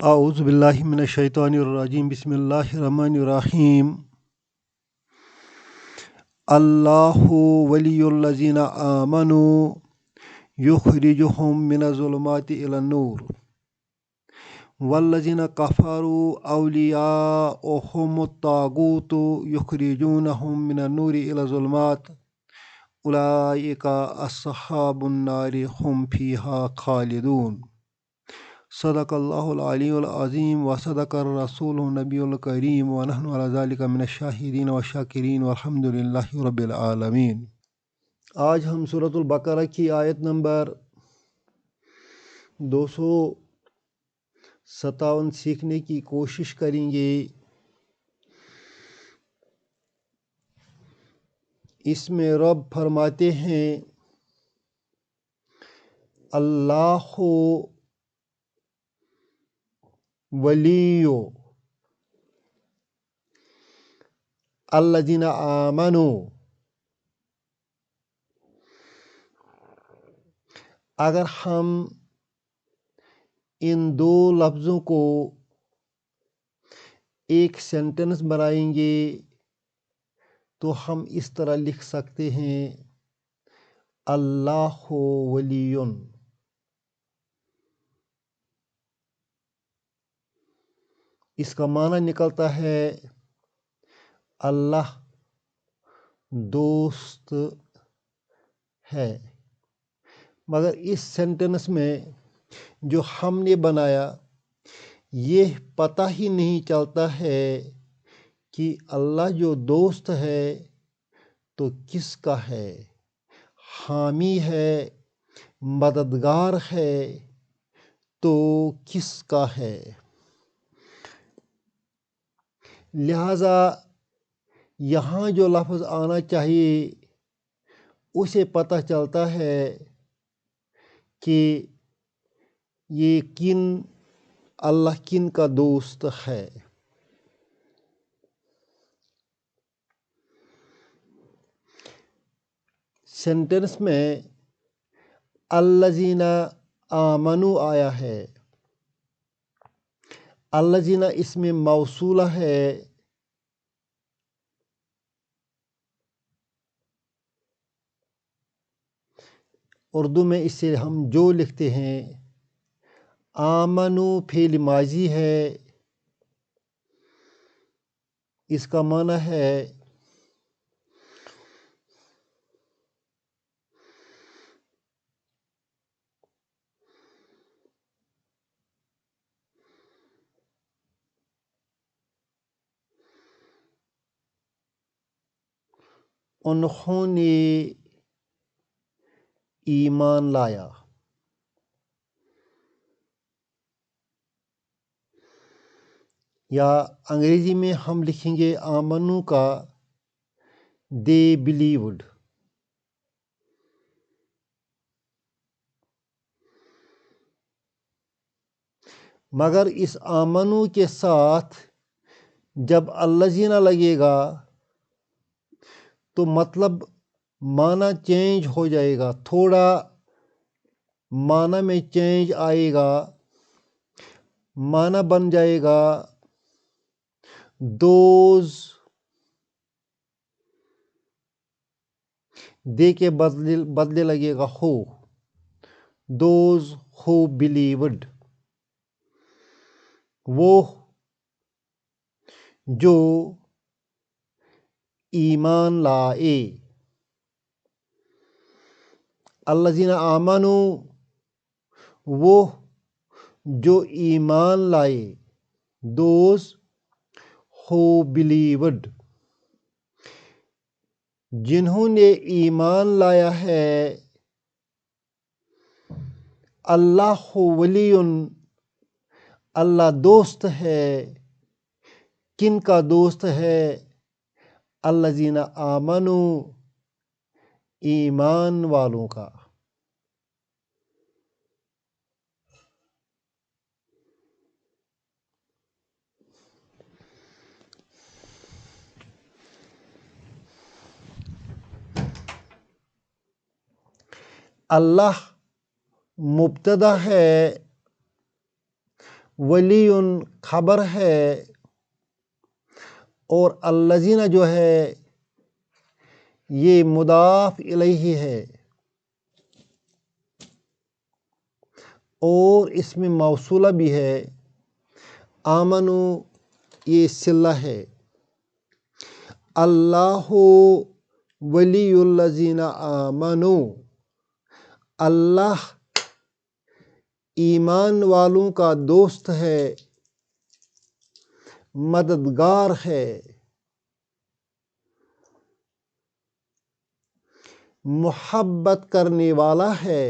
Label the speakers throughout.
Speaker 1: اعوذ باللہ من الشیطان الرجیم بسم اللہ الرحمن الرحیم اللہ ولی الذین آمنوا یخرجہم من الظلمات الی النور والذین کفروا اولیاؤہم الطاغوت یخرجونہم من النور الی الظلمات اولئک اصحاب النار هم فیہا خالدون۔ صدق اللہ العلی العظیم و صدق الرسول النبی الکریم ونحن علی ذلک من الشاہدین والشاکرین والحمد للہ رب العالمین۔ آج ہم سورۃ البقرہ کی آیت نمبر 257 سیکھنے کی کوشش کریں گے۔ اس میں رب فرماتے ہیں اللہ ولیو الذین آمنوا۔ اگر ہم ان دو لفظوں کو ایک سینٹنس بنائیں گے تو ہم اس طرح لکھ سکتے ہیں اللہ ولیٌ۔ اس کا معنی نکلتا ہے اللہ دوست ہے، مگر اس سینٹنس میں جو ہم نے بنایا یہ پتہ ہی نہیں چلتا ہے کہ اللہ جو دوست ہے تو کس کا ہے، حامی ہے، مددگار ہے تو کس کا ہے۔ لہٰذا یہاں جو لفظ آنا چاہیے اسے پتہ چلتا ہے کہ یہ اللہ کن کا دوست ہے۔ سینٹنس میں الذین آمنوا آیا ہے، الذین اس میں موصولہ ہے، اردو میں اسے ہم جو لکھتے ہیں۔ آمنو فعل ماضی ہے، اس کا معنی ہے انہوں نے ایمان لایا۔ یا انگریزی میں ہم لکھیں گے آمنو کا دے بلیوڈ۔ مگر اس آمنو کے ساتھ جب الذین لگے گا تو مطلب معنی چینج ہو جائے گا، تھوڑا معنی میں چینج آئے گا، معنی بن جائے گا دوز، دے کے بدلے لگے گا ہو، دوز ہو بلیوڈ، وہ جو ایمان لائے۔ الذین آمنوا وہ جو ایمان لائے، دوز ہو بلیوڈ جنہوں نے ایمان لایا ہے۔ اللہ ولی اللہ دوست ہے، کن کا دوست ہے؟ الذین آمنوا ایمان والوں کا۔ اللہ مبتدا ہے، ولی خبر ہے اور الذین جو ہے یہ مضاف الیہ ہے اور اس میں موصولہ بھی ہے، آمنو یہ صلہ ہے، اللہ ولی الذین آمنو، اللہ ایمان والوں کا دوست ہے، مددگار ہے، محبت کرنے والا ہے،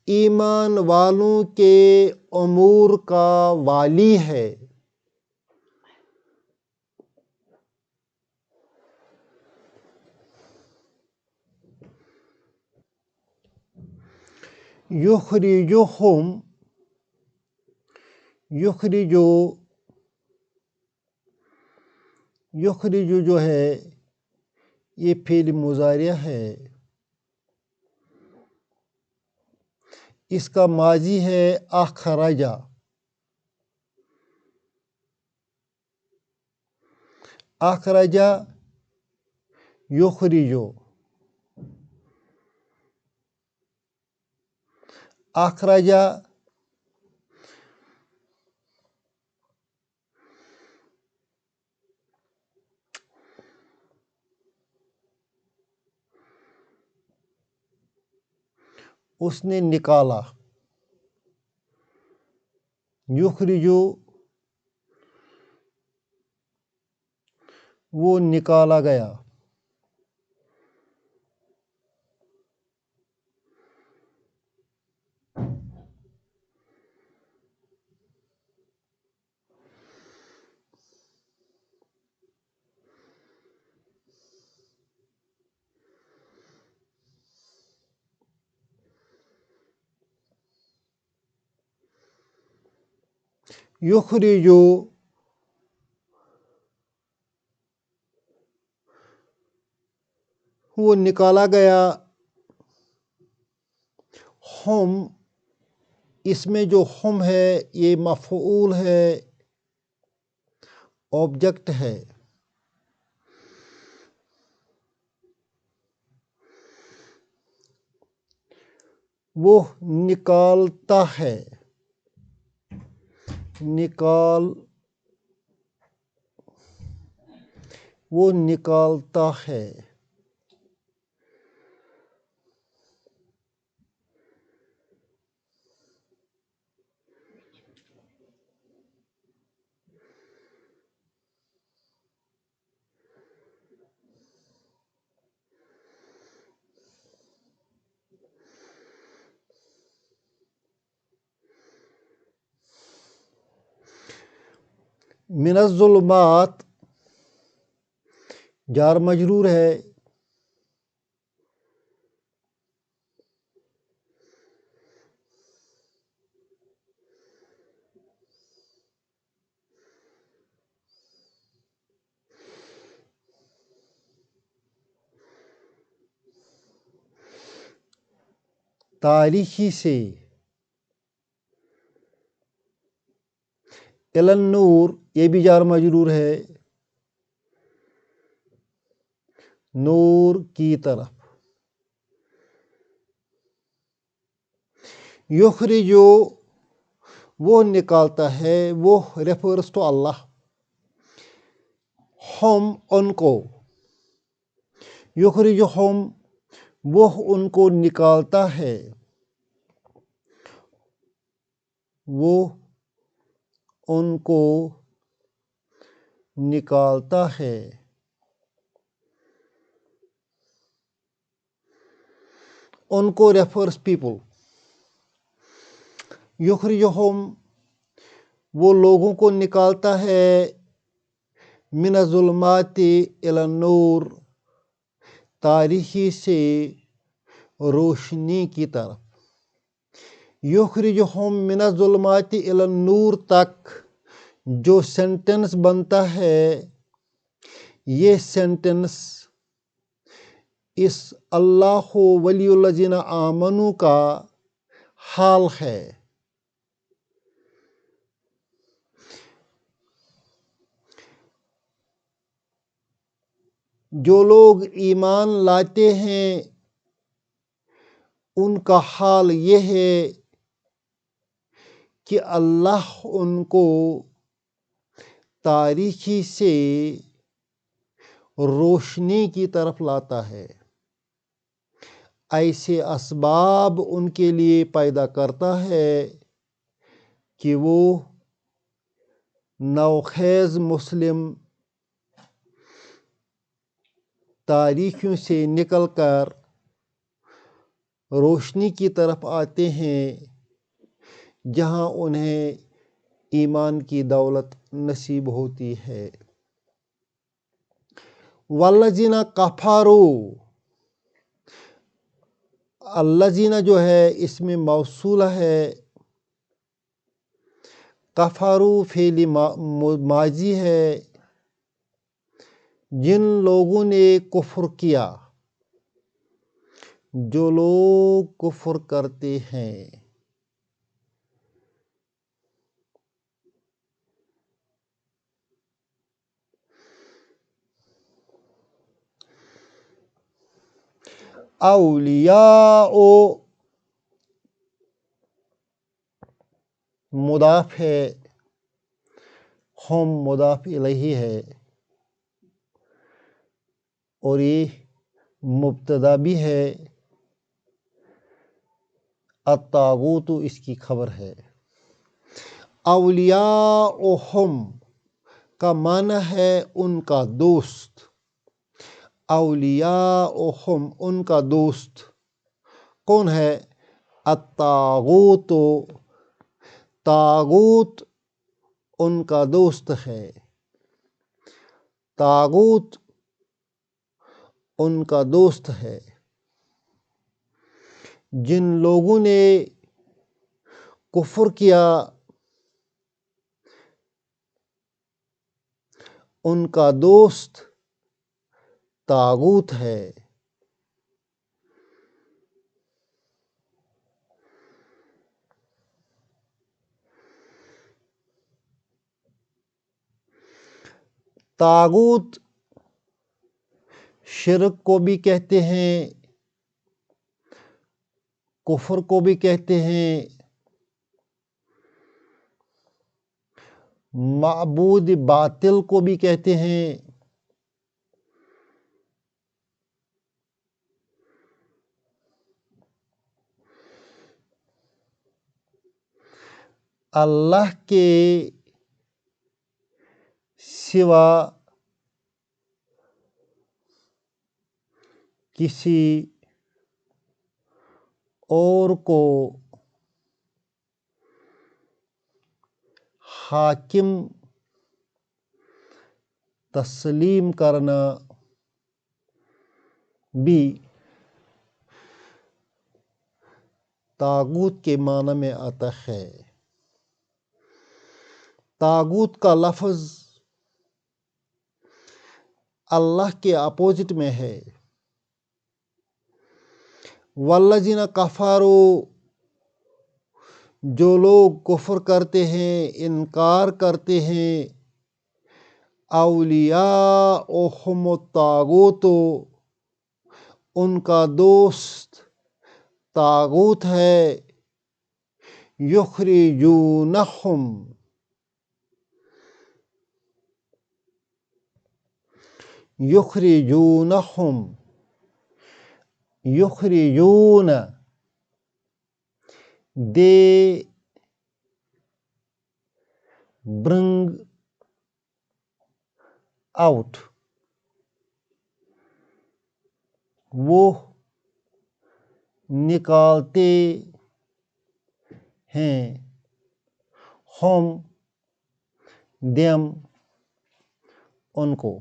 Speaker 1: ایمان والوں کے امور کا والی ہے، یخرجہم، یخرجو جو ہے یہ فعل مضارع ہے، اس کا ماضی ہے اخرجہ، اخرجہ یخرجو، اخرجہ اس نے نکالا، یخرجو وہ نکالا گیا، یخرجو وہ نکالا گیا، ہم اس میں جو ہم ہے یہ مفعول ہے، آبجیکٹ ہے، وہ نکالتا ہے، وہ نکالتا ہے، من الظلمات جار مجرور ہے، تاریکی سے، الی النور یہ بھی جار مجرور ہے، نور کی طرف، یخرجو وہ نکالتا ہے، وہ ریفرس ٹو اللہ، ہم ان کو، یخرجہم وہ ان کو نکالتا ہے، وہ ان کو نکالتا ہے، ان کو ریفرس پیپل، یخرجہم وہ لوگوں کو نکالتا ہے، من الظلمات الی النور تاریکی سے روشنی کی طرف، یخرجہم من الظلمات الی النور تک جو سینٹنس بنتا ہے یہ سینٹنس اس اللہ ولی الذین آمنو کا حال ہے۔ جو لوگ ایمان لاتے ہیں ان کا حال یہ ہے کہ اللہ ان کو تاریکی سے روشنی کی طرف لاتا ہے، ایسے اسباب ان کے لیے پیدا کرتا ہے کہ وہ نوخیز مسلم تاریکیوں سے نکل کر روشنی کی طرف آتے ہیں، جہاں انہیں ایمان کی دولت نصیب ہوتی ہے۔ والذین کفروا، الذین جو ہے اس میں موصولہ ہے، کفروا فعل ماضی ہے، جن لوگوں نے کفر کیا، جو لوگ کفر کرتے ہیں۔ اولیاء مضاف ہے، ہم مضاف الیہ ہے، اور یہ مبتدا بھی ہے، الطاغوت اس کی خبر ہے۔ اولیاءہم کا معنی ہے ان کا دوست، اولیاءہم ان کا دوست کون ہے؟ الطاغوت، طاغوت ان کا دوست ہے، طاغوت ان کا دوست ہے۔ جن لوگوں نے کفر کیا ان کا دوست طاغوت ہے۔ طاغوت شرک کو بھی کہتے ہیں، کفر کو بھی کہتے ہیں، معبود باطل کو بھی کہتے ہیں۔ اللہ کے سوا کسی اور کو حاکم تسلیم کرنا بھی طاغوت کے معنی میں آتا ہے۔ طاغوت کا لفظ اللہ کے اپوزٹ میں ہے۔ والذین کفروا، جو لوگ کفر کرتے ہیں، انکار کرتے ہیں، اولیاءہم الطاغوت ان کا دوست طاغوت ہے، یخرجونہم یخرجون they bring out، وہ نکالتے ہیں، ہم them ان کو،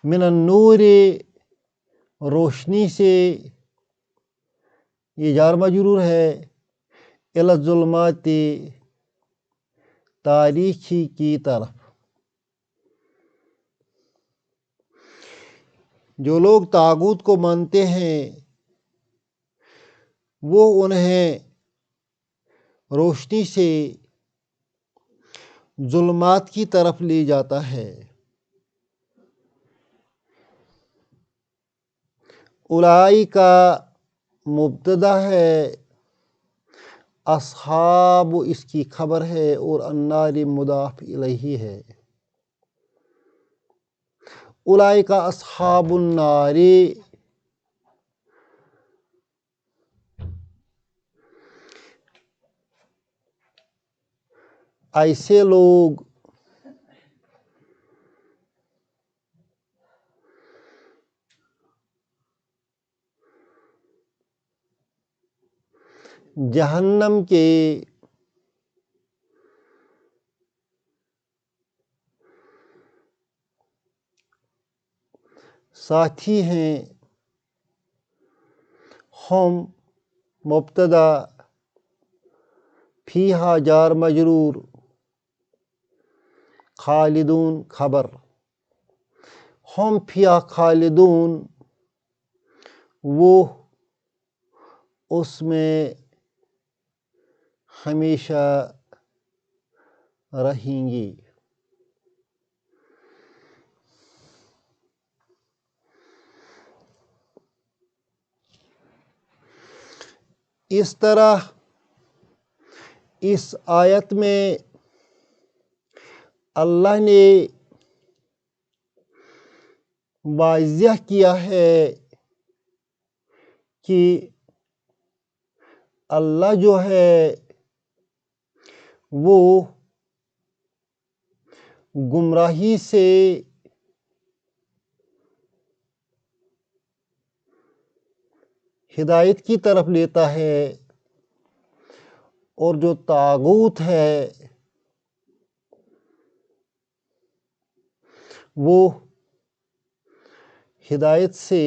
Speaker 1: من النور روشنی سے، یہ جار مجرور ہے، الی الظلمات تاریکی کی طرف۔ جو لوگ طاغوت کو مانتے ہیں وہ انہیں روشنی سے ظلمات کی طرف لے جاتا ہے۔ اولئک مبتدا ہے، اصحاب اس کی خبر ہے اور النار مضاف الیہ ہے۔ اولئک اصحاب النار، ایسے لوگ جہنم کے ساتھی ہیں۔ ہم مبتدا، فیہا جار مجرور، خالدون خبر۔ ہم فیہا خالدون، وہ اس میں ہمیشہ رہیں گے۔ اس طرح اس آیت میں اللہ نے واضح کیا ہے کہ اللہ جو ہے وہ گمراہی سے ہدایت کی طرف لیتا ہے، اور جو طاغوت ہے وہ ہدایت سے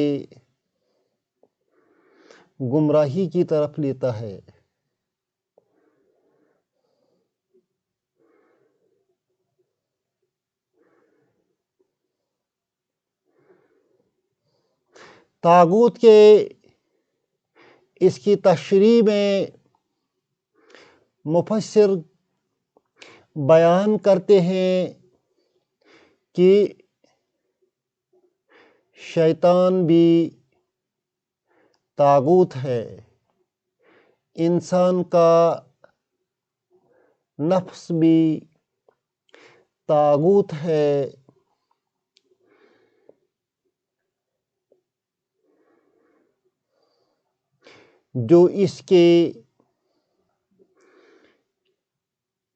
Speaker 1: گمراہی کی طرف لیتا ہے۔ طاغوت کے اس کی تشریح میں مفسر بیان کرتے ہیں کہ شیطان بھی طاغوت ہے، انسان کا نفس بھی طاغوت ہے، جو اس کے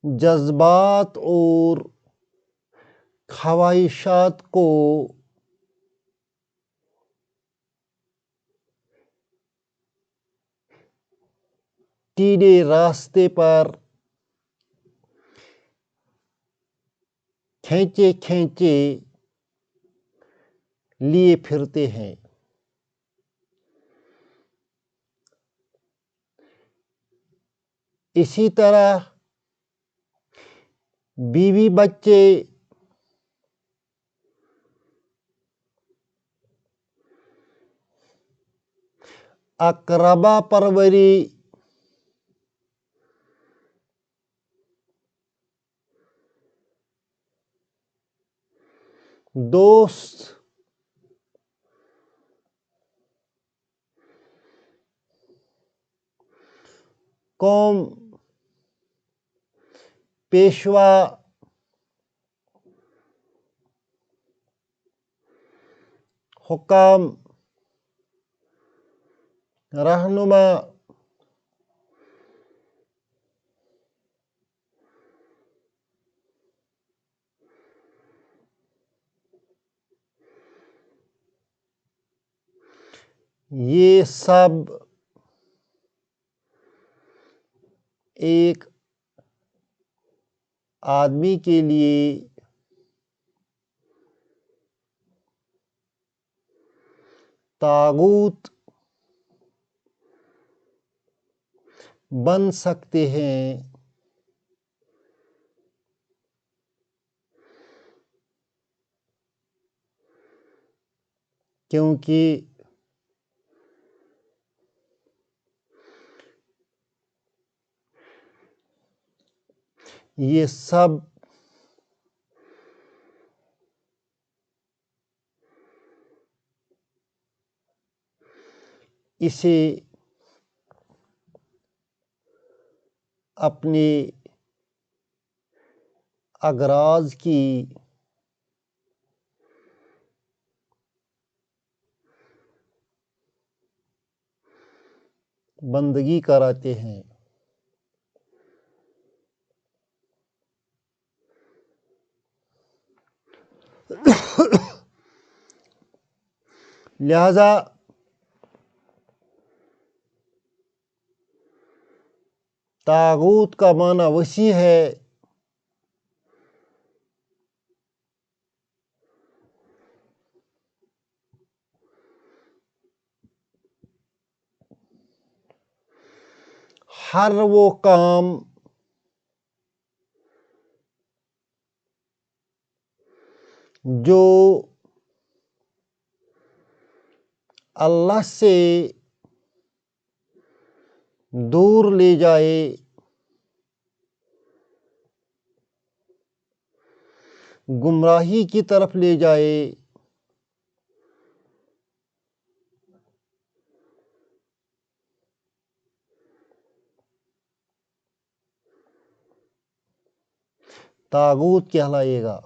Speaker 1: جذبات اور خواہشات کو ٹیڑھے راستے پر کھینچے کھینچے لیے پھرتے ہیں۔ اسی طرح بیوی بچے اقربا پروری دوست قوم پیشوا حکام رہنما یہ سب ایک آدمی کے لیے طاغوت بن سکتے ہیں، کیونکہ یہ سب اسے اپنے اغراض کی بندگی کراتے ہیں۔ لہذا طاغوت کا معنی وسیع ہے، ہر وہ کام جو اللہ سے دور لے جائے، گمراہی کی طرف لے جائے، طاغوت کہلائے گا۔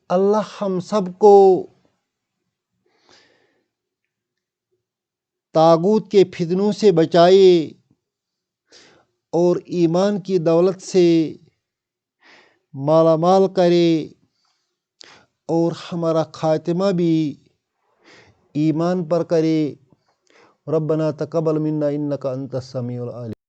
Speaker 1: اللہ ہم سب کو طاغوت کے فتنوں سے بچائے اور ایمان کی دولت سے مالا مال کرے، اور ہمارا خاتمہ بھی ایمان پر کرے۔ ربنا تقبل منا انک انت السمیع العلیم۔